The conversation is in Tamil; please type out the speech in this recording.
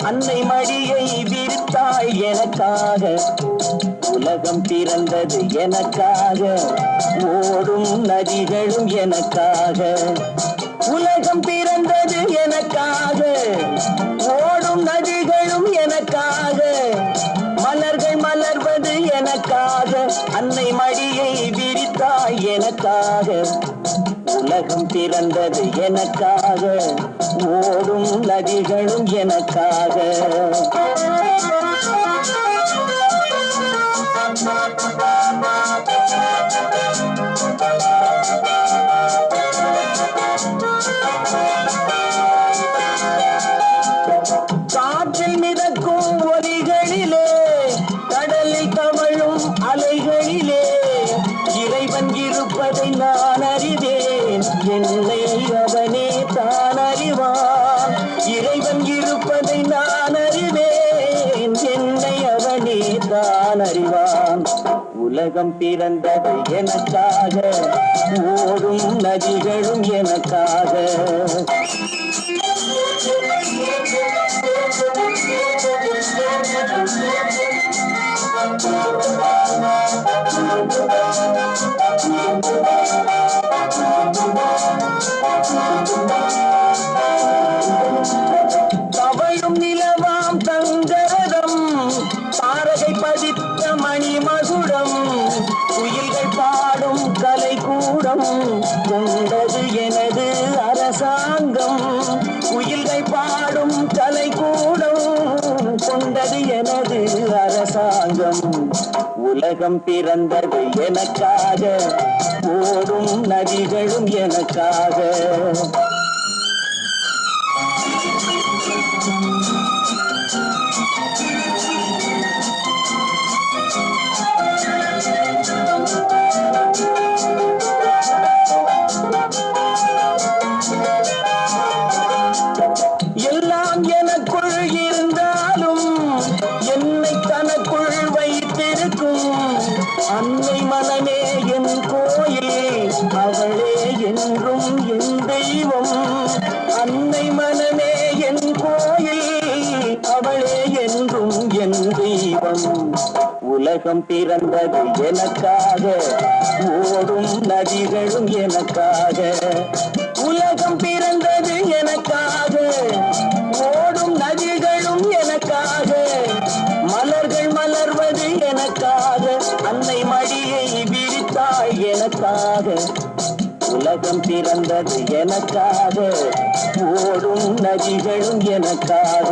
அன்னை மடியை விரித்தாய் எனக்காக, உலகம் பிறந்தது எனக்காக, ஓடும் நதிகளும் எனக்காக. உலகம் பிறந்தது எனக்காக, ஓடும் நதிகளும் எனக்காக, மலர்கள் மலர்வது எனக்காக, அன்னை மடியை விரித்தாய் எனக்காக, உலகம் பிறந்தது எனக்காக, ஓடும் நதிகளும் எனக்காக. காற்றில் மிதக்கும் ஒலிகளிலே, கடலில் தவழும் அலைகளிலே, இறைவன் இருப்பதை நான் அறிவேன், என்னை அவனே தான் அறிவான். இறைவன் இருப்பதை நான் அறிவேன், என்னை அவனே தான் அறிவான். உலகம் பிறந்தது எனக்காக, ஓடும் நதிகளும் எனக்காக. தவழும் நிலவாம் தங்கரதம், தாரகை பதித்த மணிமகுடம், குயில்கள் பாடும் கலை கூடம், கொண்டது எனது அரசாங்கம். குயில்கள் பாடும் கலை கூடம், கொண்டது எனது அரசாங்கம். உலகம் பிறந்தது எனக்காக, ஓடும் நதிகளும் எனக்காக. எல்லாம் எனக்குள் இருந்தாலும் என்னை தனக்குள் வைத்திருக்கும் அன்னை மனமே என் கோயில், அவளே என்றும் என் தெய்வம். அன்னை மனமே என் கோயில், அவளே என்றும் என் தெய்வம். உலகம் பிறந்தது எனக்காக, ஓடும் நதிகளும் எனக்காக. உலகம் பிறந்தது எனக்காக, ஓடும் நதிகளும் எனக்காக, மலர்கள் மலர்வது எனக்காக, அன்னை மடியை விரித்தாய் எனக்காக. உலகம் பிறந்தது எனக்காக, ஓடும் நதிகளும் எனக்காக.